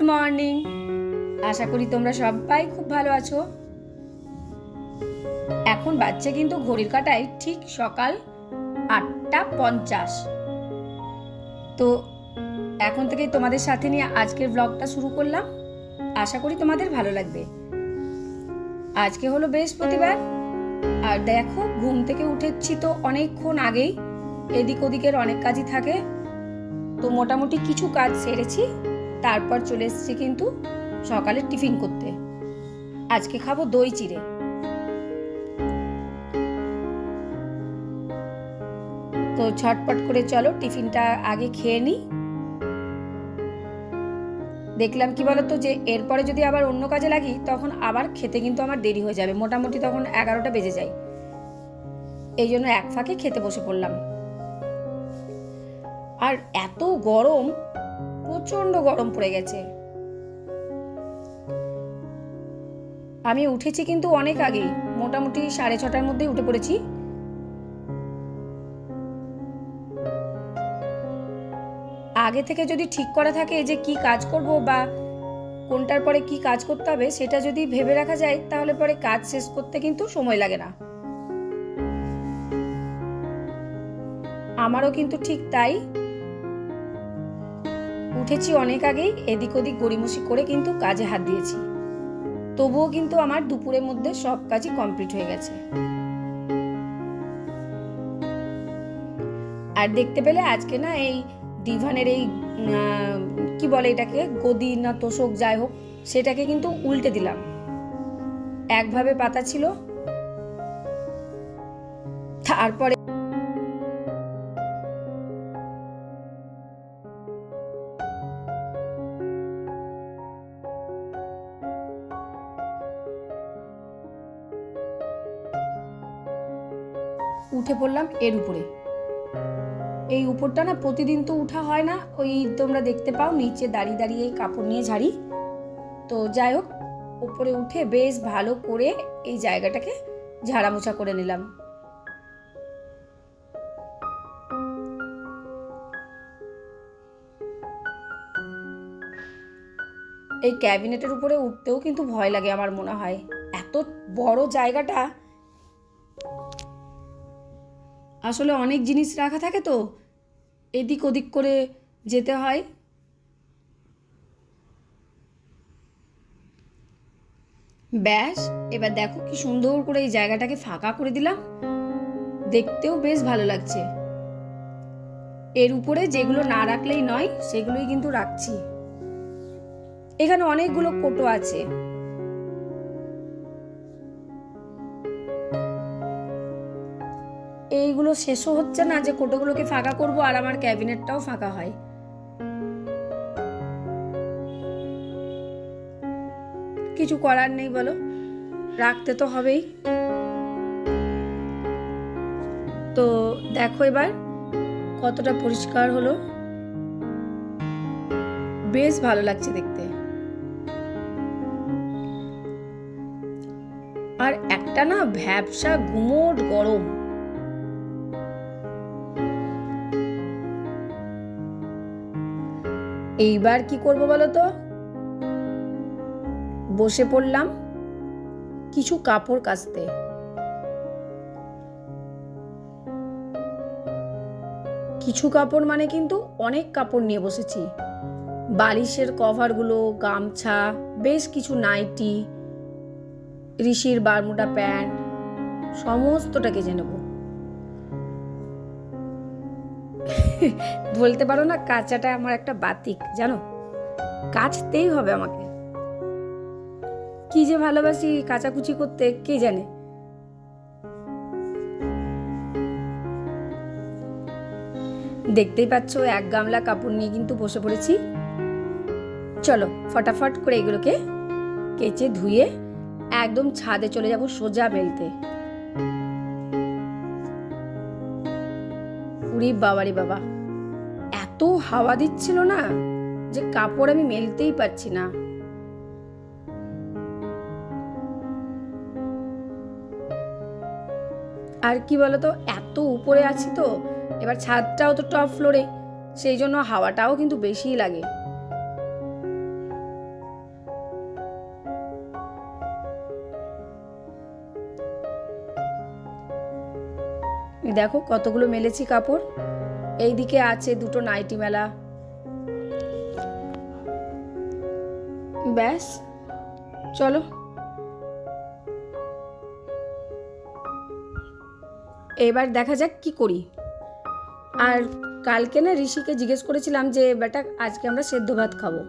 Morning. আশা করি তোমরা সবাই খুব ভালো আছো। এখন বাজছে কিন্তু ঘড়ির কাঁটায় ঠিক সকাল 8:50। তো এখন থেকেই তোমাদের সাথে নিয়ে আজকের ব্লগটা শুরু করলাম। আশা করি তোমাদের ভালো লাগবে। আজকে হলো বৃহস্পতিবার, আর দেখো ঘুম থেকে উঠেছি তো অনেকক্ষণ আগেই। এদিক ওদিকের অনেক কাজই থাকে, তো মোটামুটি কিছু কাজ সেরেছি। তারপর চলে এসেছি কিন্তু সকালে টিফিন করতে। আজকে খাবো দই চিড়ে। তো ঝটপট করে চলো টিফিনটা আগে খেয়ে নিই। দেখলাম কি বলতো, যে এরপরে যদি আবার অন্য কাজে লাগি তখন আবার খেতে কিন্তু আমার দেরি হয়ে যাবে, মোটামুটি তখন 11টা বেজে যায়। এই জন্য এক ফাঁকে খেতে বসে পড়লাম। আর এত গরম, প্রচন্ড গরম পড়ে গেছে। আমি উঠেছি কিন্তু অনেক আগেই, মোটামুটি 6:30টার মধ্যেই উঠে পড়েছি। আগে থেকে যদি ঠিক করা থাকে যে কি কাজ করব বা কোনটার পরে কি কাজ করতে হবে, সেটা যদি ভেবে রাখা যায় তাহলে পরে কাজ শেষ করতে কিন্তু সময় লাগে না। আমারও কিন্তু ঠিক তাই। উঠেছি অনেক আগেই, এদিক ওদিক গড়িমসি করে কিন্তু কাজে হাত দিয়েছি। তবুও কিন্তু আমার দুপুরের মধ্যে সব কাজই কমপ্লিট হয়ে গেছে। আর দেখতে পেলে আজকে না এই ডিভানের এই কি বলে এটাকে, গদি না তোষক যাই হোক, সেটাকে কিন্তু উল্টে দিলাম। একভাবে পাতা ছিল, তারপরে উঠে পড়লাম এর উপরে। এই উপরটা না প্রতিদিন তো উঠা হয় না, ওই তোমরা দেখতে পাও নিচে দাঁড়িয়ে দাঁড়িয়ে এই কাপড় নিয়ে ঝাড়ি। তো যাই হোক, উপরে উঠে বেশ ভালো করে এই জায়গাটাকে ঝাড়ামোছা করে নিলাম। এই ক্যাবিনেটের উপরে উঠতেও কিন্তু ভয় লাগে আমার মনে হয়, এত বড় জায়গাটা। আসলে অনেক জিনিস রাখা থাকে তো এদিক ওদিক করে যেতে হয়। ব্যাস, এবার দেখো কি সুন্দর করে এই জায়গাটাকে ফাঁকা করে দিলাম, দেখতেও বেশ ভালো লাগছে। এর উপরে যেগুলো না রাখলেই নয় সেগুলোই কিন্তু রাখছি। এখানে অনেকগুলো কোটো আছে। এইগুলো শেষও হচ্ছে না যে কোটোগুলোকে ফাঁকা করব আর আমার ক্যাবিনেটটাও ফাঁকা হয়। কিছু করার নেই বলো, রাখতে তো হবেই। তো দেখো এবার কতটা পরিষ্কার হলো, বেশ ভালো লাগছে দেখতে। আর একটা না ভ্যাপসা গুমোট গরম। এইবার কি করব বলো তো, বসে পড়লাম কিছু কাপড় কাচতে। কিছু কাপড় মানে কিন্তু অনেক কাপড় নিয়ে বসেছি। বালিশের কভারগুলো, গামছা, বেশ কিছু নাইটি, ঋষির বারমুডা প্যান্ট, সমস্তটা কেচে নেব। বলতে পারো না, কাচাটা আমার একটা বাতিক, জানো, কাচতেই হবে আমাকে। কি যে ভালোবাসি কাচাকুচি করতে কে জানে। দেখতেই পাচ্ছ এক গামলা কাপড় নিয়ে কিন্তু বসে পড়েছি। চলো ফটাফট করে এগুলোকে কেচে ধুয়ে একদম ছাদে চলে যাব সোজা মেলতে। উরি বাবারি বাবা, এত হাওয়া দিচ্ছিল না যে কাপড় আমি মেলতেই পারছি না। আর কি বলতো, এত উপরে আছি তো, এবার ছাদটাও তো টপ ফ্লোরে, সেই জন্য হাওয়াটাও কিন্তু বেশিই লাগে। দেখো কতগুলো মেলেছি কাপড়। এইদিকে আছে দুটো নাইটি মেলা। ব্যাস, চলো এবার দেখা যাক কি করি। আর কালকে না ঋষিকে জিজ্ঞেস করেছিলাম যে বেটা আজকে আমরা সেদ্ধ ভাত খাবো,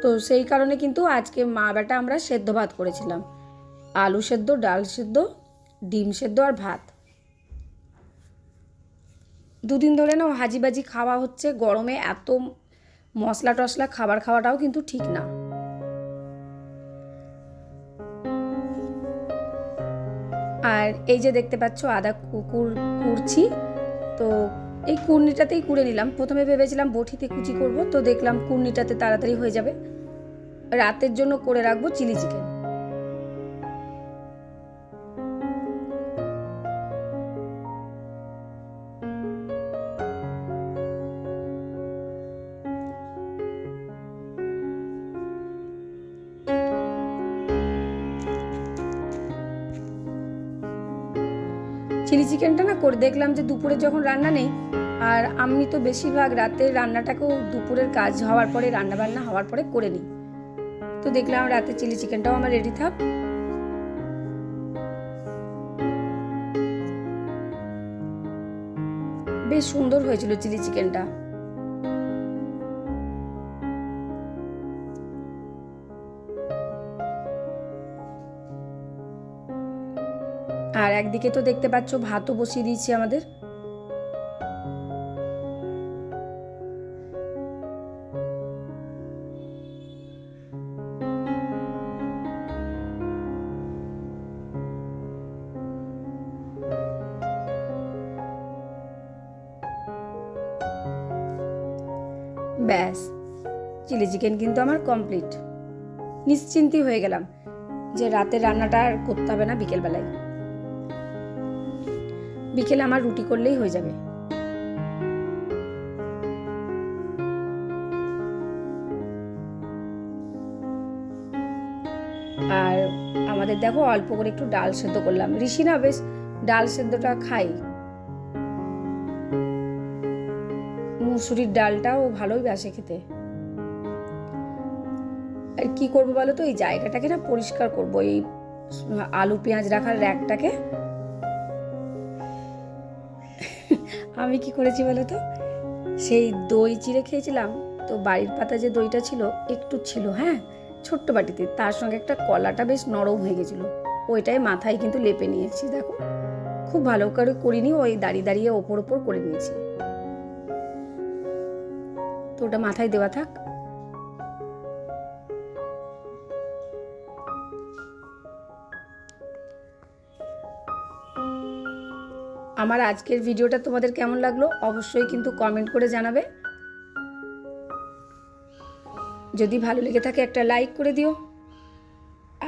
তো সেই কারণে কিন্তু আজকে মা বেটা আমরা সেদ্ধ ভাত করেছিলাম। আলু সেদ্ধ, ডাল সেদ্ধ, ডিম সেদ্ধ আর ভাত। দুদিন ধরে না হাজিবাজি খাওয়া হচ্ছে, গরমে এত মশলা টশলা খাবার খাওয়াটাও কিন্তু ঠিক না। আর এই যে দেখতে পাচ্ছ আদা কুড়ছি, তো এই কুড়নিটাতেই কুড়ে নিলাম। প্রথমে ভেবেছিলাম বটিতে কুচি করব, তো দেখলাম কুড়নিটাতে তাড়াতাড়ি হয়ে যাবে। রাতের জন্য করে রাখবো চিলি চিকেন। চিলি চিকেনটা না করে দেখলাম যে দুপুরে যখন রান্না নেই, আর আমি তো বেশিরভাগ রাতের রান্নাটাকেও দুপুরের কাজ হওয়ার পরে, রান্না বান্না হওয়ার পরে করে নিই। তো দেখলাম রাতে চিলি চিকেনটাও আমার রেডি থাক। বেশ সুন্দর হয়েছিল চিলি চিকেনটা। আর একদিকে তো দেখতে পাচ্ছ ভাতও বসিয়ে দিয়েছি আমাদের। ব্যাস, চিলি চিকেন কিন্তু আমার কমপ্লিট। নিশ্চিন্তি হয়ে গেলাম যে রাতের রান্নাটা আর করতে হবে না। বিকেলবেলায়, বিকেলে আমার রুটি করলেই হয়ে যাবে। আর আমাদের দেখো অল্প করে একটু ডাল সেদ্ধ করলাম। ঋষি না বেশ ডাল সেদ্ধটা খাই, মুসুরির ডালটা ও ভালোই বাসে খেতে। আর কি করবো বলো তো, এই জায়গাটাকে না পরিষ্কার করবো, এই আলু পেঁয়াজ রাখার র্যাকটাকে। আমি কি করেছি বলো তো, সেই দই চিড়ে খেয়েছিলাম, তো বাড়ির পাতা যে দইটা ছিল একটু ছিল, হ্যাঁ ছোট্ট বাটিতে, তার সঙ্গে একটা কলাটা বেশ নরম হয়ে গেছিলো, ওইটাই মাথায় কিন্তু লেপে নিয়েছি। দেখো খুব ভালো করে করিনি, ওই দাঁড়িয়ে দাঁড়িয়ে ওপর ওপর করে নিয়েছি, তো ওটা মাথায় দেওয়া থাক। আমার আজকের ভিডিওটা তোমাদের কেমন লাগলো অবশ্যই কিন্তু কমেন্ট করে জানাবে। যদি ভালো লেগে থাকে একটা লাইক করে দিও।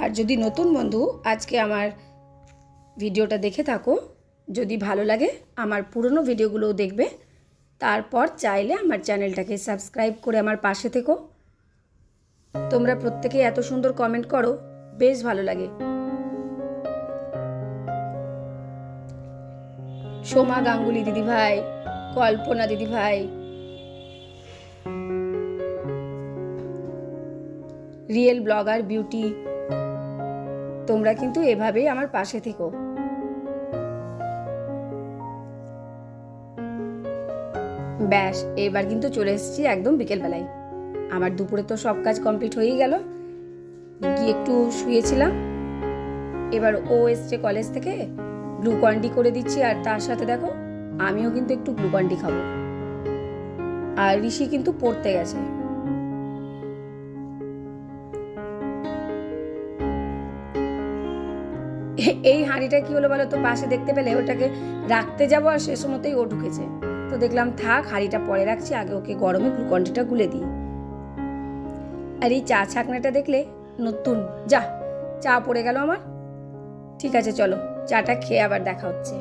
আর যদি নতুন বন্ধু আজকে আমার ভিডিওটা দেখে থাকো, যদি ভালো লাগে আমার পুরনো ভিডিওগুলোও দেখবে, তারপর চাইলে আমার চ্যানেলটাকে সাবস্ক্রাইব করে আমার পাশে থেকো। তোমরা প্রত্যেকে এত সুন্দর কমেন্ট করো, বেশ ভালো লাগে। সোমা গাঙ্গুলি দিদিভাই, কল্পনা দিদিভাই, রিয়েল ব্লগার বিউটি, তোমরা কিন্তু এভাবেই আমার পাশে থেকো। ব্যাস, এবার কিন্তু চলে এসেছি একদম বিকেলবেলায়। আমার দুপুরে তো সব কাজ কমপ্লিট হয়েই গেল, গিয়ে একটু শুয়েছিলাম। এবার ও এসছে কলেজ থেকে, গ্লুকন্ডি করে দিচ্ছি, আর তার সাথে দেখো আমিও কিন্তু একটু গ্লুকন্ডি খাবো। আর ঋষি কিন্তু পড়তে গেছে। এই হাঁড়িটা কি হলো বলো তো, পাশে দেখতে পেলে ওটাকে রাখতে যাবো, আর সে সময়তেই ও ঢুকেছে, তো দেখলাম থাক হাঁড়িটা পরে রাখছি, আগে ওকে গরমে গ্লুকন্ডিটা গুলে দিই। আর এই চা ছাকনাটা দেখলে নতুন, যা চা পড়ে গেল আমার। ঠিক আছে চলো চাটা খেয়ে আবার দেখা হচ্ছে।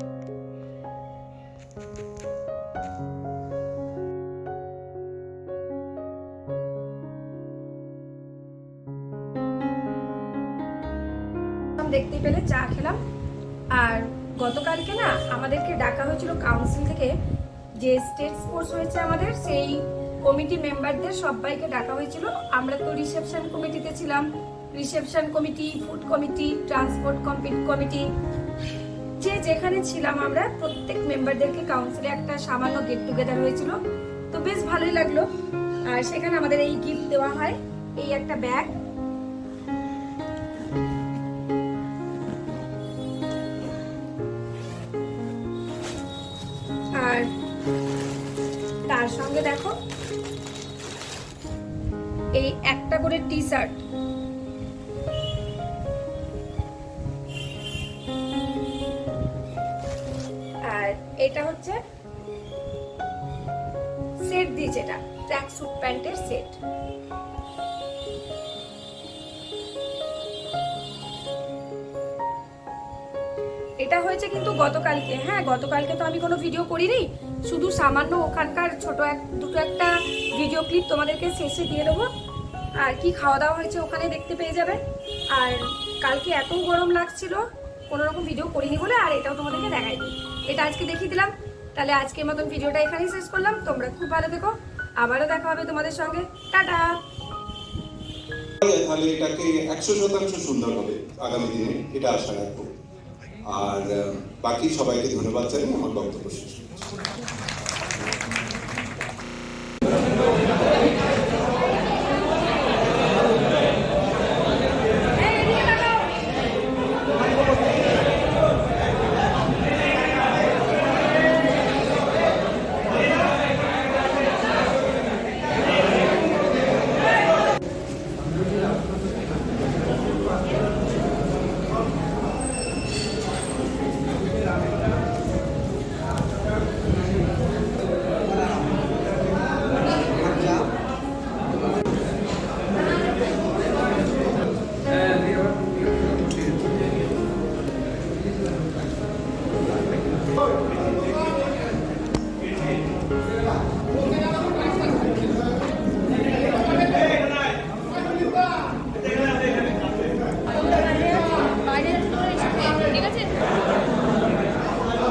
দেখতেই পেলে চা খেলাম। আর গতকালকে না আমাদেরকে ডাকা হয়েছিল কাউন্সিল থেকে, যে স্টেট স্পোর্টস হয়েছে আমাদের, সেই কমিটি মেম্বারদের সবাইকে ডাকা হয়েছিল। আমরা তো রিসেপশন কমিটিতে ছিলাম, reception committee, food committee, transport committee, যে যেখানে ছিলাম আমরা প্রত্যেক মেম্বারদেরকে কাউন্সিলে একটা সামান্য গেট টুগেদার হয়েছিল। তো বেশ ভালোই লাগলো। আর সেখানে আমাদের এই গিফট দেওয়া হয়, এই একটা ব্যাগ, আর তার সঙ্গে দেখো এই একটা করে টি শার্ট। আর এটা হচ্ছে সেট দিয়েছে, এটা ট্র্যাক স্যুট প্যান্টের সেট। এটা হয়েছে কিন্তু গতকালকে। হ্যাঁ, গতকালকে তো আমি কোনো ভিডিও করিনি, শুধু সামান্য ওখানকার ছোট দুটো একটা ভিডিও ক্লিপ তোমাদেরকে শেষে দিয়ে দেবো। আর কি খাওয়া দাওয়া হয়েছে ওখানে দেখতে পেয়ে যাবে। আর কালকে এত গরম লাগছিল, কোনো রকম ভিডিও করিনি বলে আর এটাও তোমাদেরকে দেখাইনি, এটা আজকে দেখিয়ে দিলাম। তাহলে আজকের মতন ভিডিওটা এখানেই শেষ করলাম। তোমরা খুব ভালো থেকো, আবারও দেখা হবে তোমাদের সঙ্গে। টাটা। তাহলে এটাকে 100% সুন্দর হবে আগামী দিনে, এটা আশা রাখবো। আর বাকি সবাইকে ধন্যবাদ জানিয়ে আমার বক্তব্য শেষ করছি।